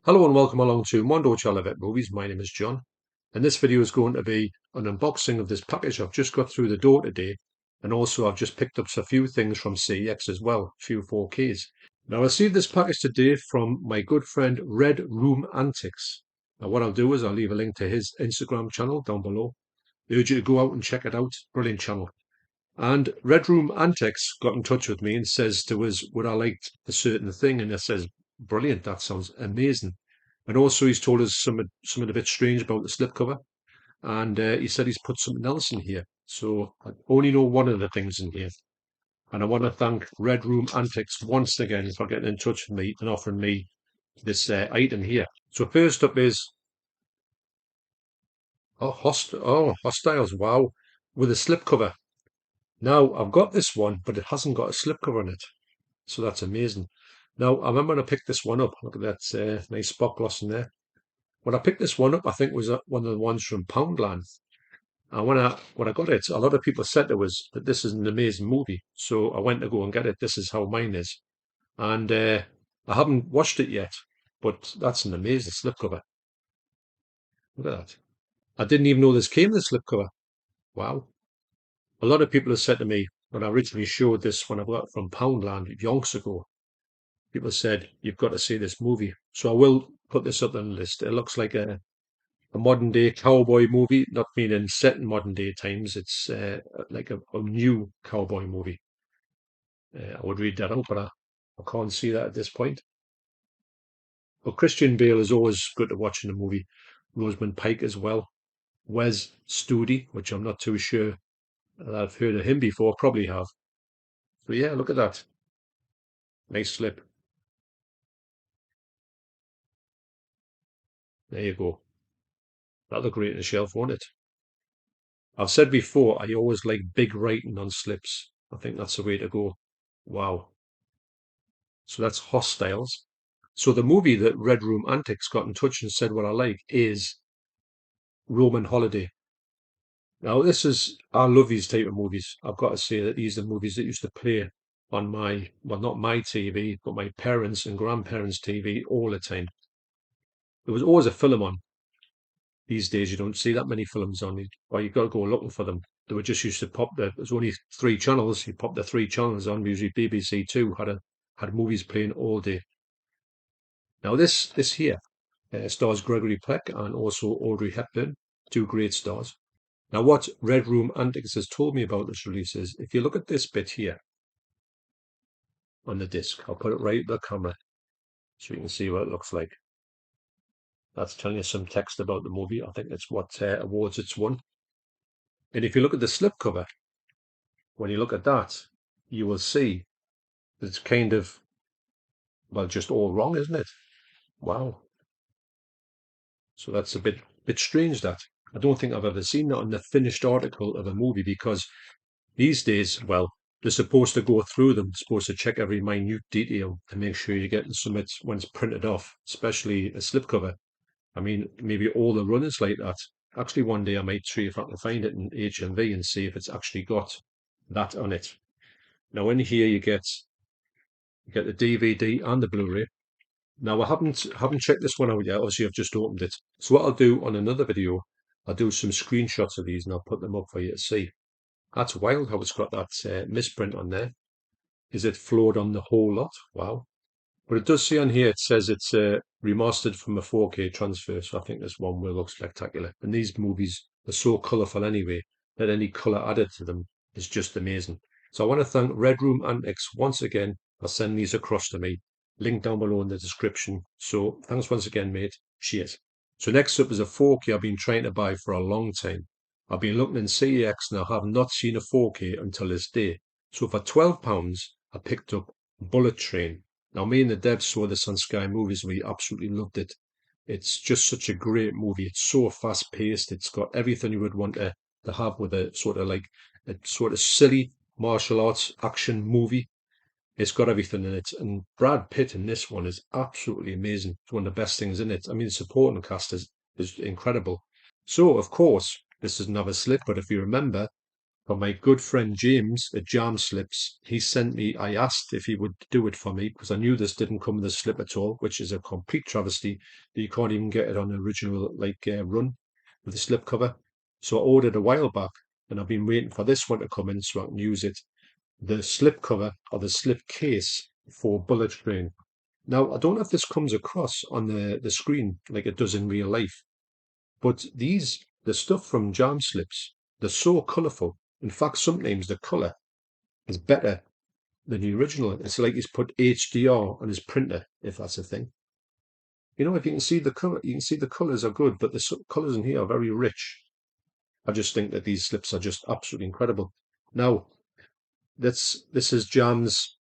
Hello and welcome along to Mondo Chelloveck Movies. My name is John, and this video is going to be an unboxing of this package I've just got through the door today, and also I've just picked up a few things from CEX as well, a few 4Ks. Now I received this package today from my good friend Red Room Antics. Now what I'll do is I'll leave a link to his Instagram channel down below. I urge you to go out and check it out. Brilliant channel. And Red Room Antics got in touch with me and says to us, would I like a certain thing? And I says, brilliant, that sounds amazing. And also he's told us something a bit strange about the slipcover. And he said he's put something else in here. So I only know one of the things in here. And I want to thank Red Room Antics once again for getting in touch with me and offering me this item here. So first up is, Hostiles, wow, with a slipcover. Now, I've got this one, but it hasn't got a slipcover on it. So that's amazing. Now, I remember when I picked this one up. Look at that nice spot gloss in there. When I picked this one up, I think it was one of the ones from Poundland. And when I got it, a lot of people said to us that this is an amazing movie. So I went to go and get it. This is how mine is. And I haven't watched it yet, but that's an amazing slipcover. Look at that. I didn't even know this came with a slipcover. Wow. A lot of people have said to me, when I originally showed this when I got it from Poundland yonks ago, people said, you've got to see this movie. So I will put this up on the list. It looks like a modern day cowboy movie, not meaning set in modern day times. It's like a new cowboy movie. I would read that out, but I can't see that at this point. But Christian Bale is always good to watch in a movie. Rosamund Pike as well. Wes Studi, which I'm not too sure that I've heard of him before, probably have. So yeah, look at that. Nice slip. There you go. That'll look great on the shelf, won't it? I've said before, I always like big writing on slips. I think that's the way to go. Wow. So that's Hostiles. So the movie that Red Room Antics got in touch and said what I like is Roman Holiday. Now I love these type of movies. I've got to say that these are movies that used to play on well, not my TV, but my parents' and grandparents' TV all the time. There was always a film on. These days you don't see that many films on, or you've got to go looking for them. They were just used to there's only three channels. You pop the three channels on. Usually BBC Two had movies playing all day. Now this here stars Gregory Peck and also Audrey Hepburn, two great stars. Now what Red Room Antics has told me about this release is, if you look at this bit here on the disc, I'll put it right at the camera so you can see what it looks like. That's telling you some text about the movie. I think that's what awards it's won. And if you look at the slipcover, when you look at that, you will see it's kind of, well, just all wrong, isn't it? Wow. So that's a bit strange that. I don't think I've ever seen that on the finished article of a movie, because these days, well, they're supposed to go through them, supposed to check every minute detail to make sure you're getting something when it's printed off, especially a slipcover. I mean, maybe all the runners like that. Actually, one day I might see if I can find it in HMV and see if it's actually got that on it. Now in here you get the DVD and the Blu-ray. Now I haven't checked this one out yet. Obviously, I've just opened it. So what I'll do on another video, I'll do some screenshots of these and I'll put them up for you to see. That's wild how it's got that misprint on there. Is it flawed on the whole lot? Wow. But it does say on here, it says it's remastered from a 4K transfer. So I think this one will look spectacular. And these movies are so colourful anyway, that any colour added to them is just amazing. So I want to thank Red Room Antics once again for sending these across to me. Link down below in the description. So thanks once again, mate. Cheers. So next up is a 4K I've been trying to buy for a long time. I've been looking in CEX and I have not seen a 4K until this day. So for £12, I picked up Bullet Train. Now, me and the devs saw this on Sky Movies and we absolutely loved it. It's just such a great movie. It's so fast paced. It's got everything you would want to have with a sort of silly martial arts action movie. It's got everything in it. And Brad Pitt in this one is absolutely amazing. It's one of the best things in it. I mean, the supporting cast is incredible. So, of course, this doesn't have a slip, but if you remember, But my good friend James at Jam Slips, he sent me, I asked if he would do it for me because I knew this didn't come with a slip at all, which is a complete travesty. You can't even get it on the original run with the slip cover. So I ordered a while back and I've been waiting for this one to come in so I can use it. The slip cover or the slip case for Bullet Train. Now, I don't know if this comes across on the screen like it does in real life, but the stuff from Jam Slips, they're so colourful. In fact, sometimes the colour is better than the original. It's like he's put HDR on his printer, if that's a thing. You know, if you can see the colour, you can see the colours are good, but the colours in here are very rich. I just think that these slips are just absolutely incredible. Now, this is Jam's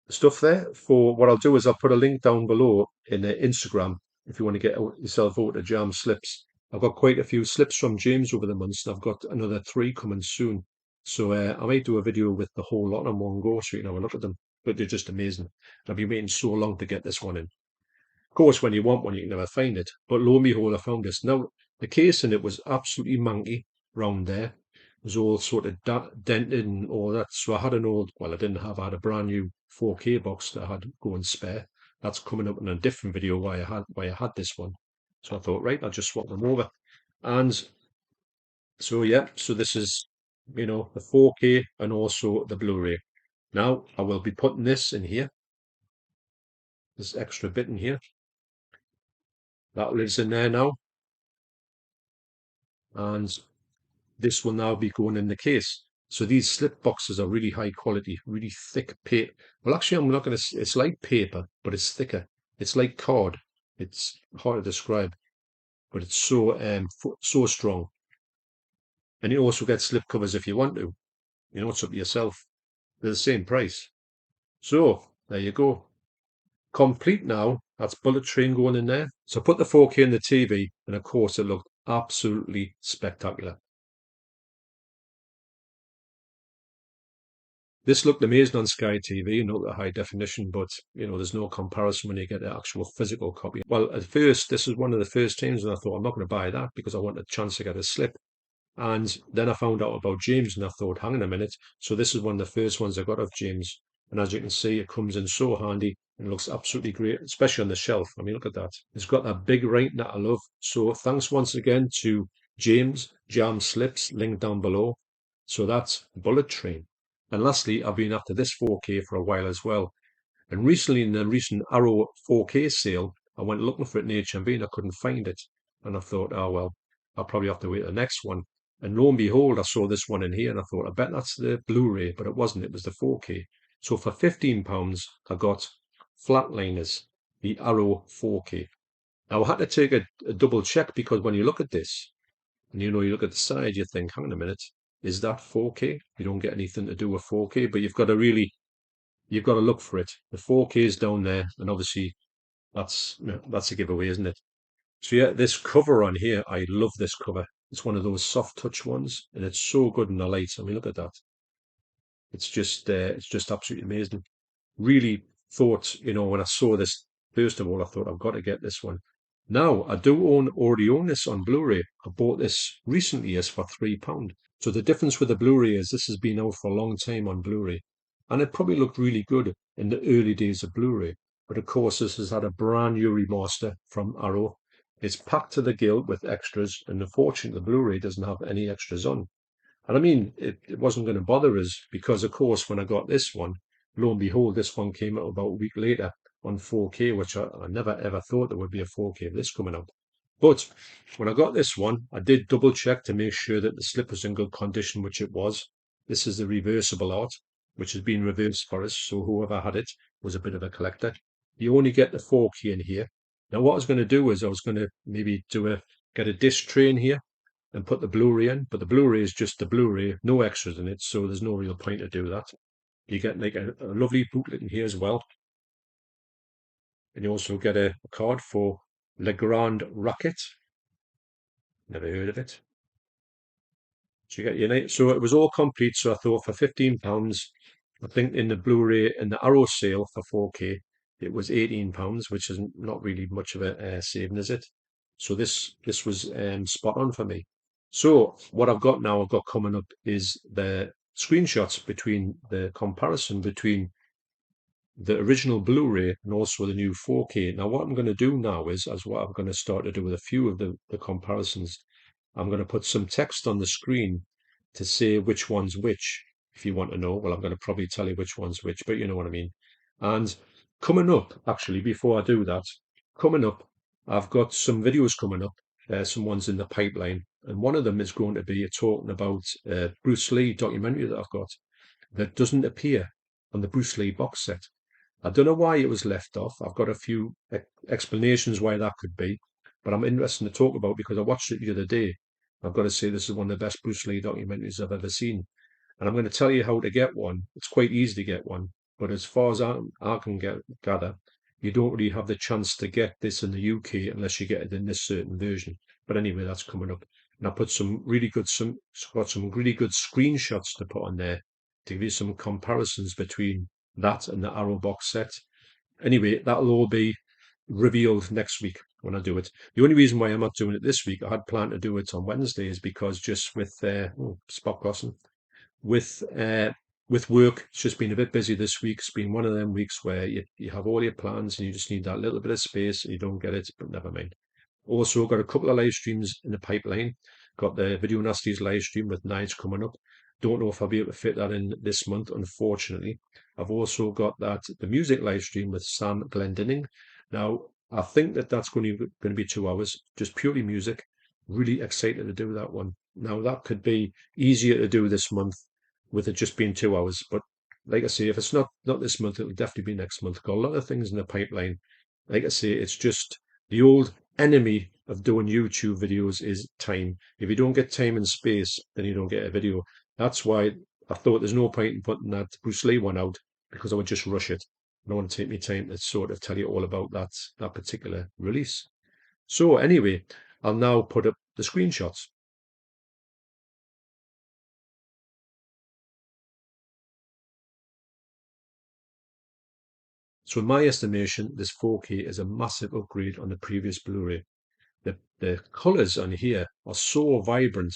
stuff there. For what I'll do is I'll put a link down below in the Instagram if you want to get yourself over to Jam Slips. I've got quite a few slips from James over the months, and I've got another 3 coming soon. So I might do a video with the whole lot on one go so you can have a look at them. But they're just amazing. I've been waiting so long to get this one in. Of course, when you want one, you can never find it. But lo and behold, I found this. Now, the case in it was absolutely manky round there. It was all sort of dented and all that. So I had an old, well, I had a brand new 4K box that I had going spare. That's coming up in a different video why I had this one. So I thought, right, I'll just swap them over. And so, yeah, so this is, the 4K and also the Blu-ray. Now, I will be putting this in here. This extra bit in here. That lives in there now. And this will now be going in the case. So these slip boxes are really high quality, really thick paper. Well, actually, I'm not going to, it's like paper, but it's thicker. It's like card. It's hard to describe, but it's so strong. And you also get slip covers if you want to. It's up to yourself. They're the same price. So there you go. Complete now. That's Bullet Train going in there. So put the 4K in the TV, and of course, it looked absolutely spectacular. This looked amazing on Sky TV, not the high definition, but there's no comparison when you get the actual physical copy. Well, at first, this was one of the first times, and I thought I'm not going to buy that because I want a chance to get a slip. And then I found out about James, and I thought, hang on a minute. So this is one of the first ones I got of James, and as you can see, it comes in so handy and looks absolutely great, especially on the shelf. I mean, look at that. It's got that big writing that I love. So thanks once again to James Jam Slips, link down below. So that's Bullet Train. And lastly, I've been after this 4K for a while as well. And recently, in the recent Arrow 4K sale, I went looking for it in HMV and I couldn't find it. And I thought, oh, well, I'll probably have to wait the next one. And lo and behold, I saw this one in here and I thought, I bet that's the Blu-ray, but it wasn't. It was the 4K. So for £15, I got Flatliners, the Arrow 4K. Now, I had to take a double check because when you look at this, and you look at the side, you think, hang on a minute, is that 4K? You don't get anything to do with 4K, but you've got to look for it. The 4K is down there, and obviously that's a giveaway, isn't it? So yeah, this cover on here, I love this cover. It's one of those soft touch ones, and it's so good in the light. I mean, look at that. It's just absolutely amazing. Really thought, when I saw this, first of all, I thought I've got to get this one. Now, I do already own this on Blu-ray. I bought this recently as for £3. So the difference with the Blu-ray is this has been out for a long time on Blu-ray. And it probably looked really good in the early days of Blu-ray. But of course, this has had a brand new remaster from Arrow. It's packed to the gill with extras. And unfortunately, the Blu-ray doesn't have any extras on. And I mean, it wasn't going to bother us because, of course, when I got this one, lo and behold, this one came out about a week later on 4K, which I never ever thought there would be a 4K of this coming out. But when I got this one, I did double check to make sure that the slip was in good condition, which it was. This is the reversible art, which has been reversed for us. So whoever had it was a bit of a collector. You only get the 4K in here. Now, what I was going to do is I was going to maybe get a disc tray in here and put the Blu-ray in, but the Blu-ray is just the Blu-ray, no extras in it, so there's no real point to do that. You get like a lovely booklet in here as well, and you also get a card for Le Grand Racket. Never heard of it. So you get your so it was all complete. So I thought for £15, I think in the Blu-ray in the Arrow sale for 4K, it was £18, which is not really much of a saving, is it? So this was spot on for me. So what I've got now, I've got coming up is the screenshots between the comparison between the original Blu-ray and also the new 4K. Now, what I'm going to do now is, as what I'm going to start to do with a few of the comparisons, I'm going to put some text on the screen to say which one's which. If you want to know, well, I'm going to probably tell you which one's which, but you know what I mean. And coming up, actually, before I do that, coming up, I've got some videos coming up, some ones in the pipeline, and one of them is going to be talking about Bruce Lee documentary that I've got that doesn't appear on the Bruce Lee box set. I don't know why it was left off. I've got a few explanations why that could be, but I'm interested to talk about because I watched it the other day. I've got to say this is one of the best Bruce Lee documentaries I've ever seen. And I'm going to tell you how to get one. It's quite easy to get one, but as far as I can gather, you don't really have the chance to get this in the UK unless you get it in this certain version. But anyway, that's coming up. And I put got some really good screenshots to put on there to give you some comparisons between that and the Arrow box set. Anyway, that'll all be revealed next week when I do it. The only reason why I'm not doing it this week, I had planned to do it on Wednesday, is because just with spot gossing, with uh, with work, it's just been a bit busy this week. It's been one of them weeks where you have all your plans and you just need that little bit of space and you don't get it, but never mind. Also, got a couple of live streams in the pipeline. Got the Video Nasties live stream with Nides coming up. Don't know if I'll be able to fit that in this month, unfortunately. I've also got the music live stream with Sam Glendinning. Now, I think that's going to be 2 hours, just purely music. Really excited to do that one. Now, that could be easier to do this month with it just being 2 hours. But like I say, if it's not this month, it'll definitely be next month. Got a lot of things in the pipeline. Like I say, it's just the old enemy of doing YouTube videos is time. If you don't get time and space, then you don't get a video. That's why I thought there's no point in putting that Bruce Lee one out because I would just rush it. I don't want to take my time to sort of tell you all about that particular release. So anyway, I'll now put up the screenshots. So in my estimation, this 4K is a massive upgrade on the previous Blu-ray. The colours on here are so vibrant,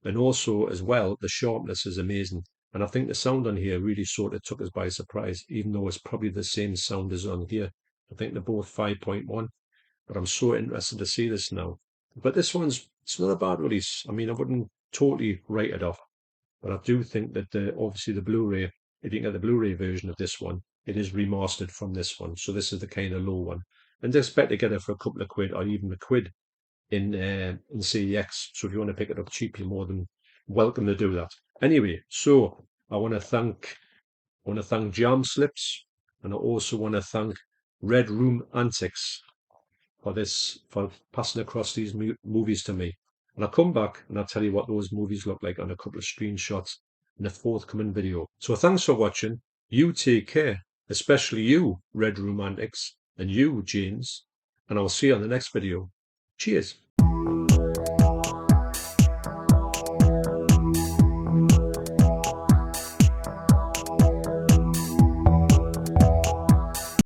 and also as well, the sharpness is amazing. And I think the sound on here really sort of took us by surprise, even though it's probably the same sound as on here. I think they're both 5.1, but I'm so interested to see this now. But this it's not a bad release. I mean, I wouldn't totally write it off. But I do think that obviously the Blu-ray, if you can get the Blu-ray version of this one, it is remastered from this one. So this is the kind of low one. And they expect to get it for a couple of quid or even a quid in CEX. So if you want to pick it up cheap, you're more than welcome to do that. Anyway, so I want to thank Jam Slips, and I also want to thank Red Room Antics for passing across these movies to me. And I'll come back and I'll tell you what those movies look like on a couple of screenshots in a forthcoming video. So thanks for watching. You take care, especially you, Red Romantics, and you, James. And I'll see you on the next video. Cheers.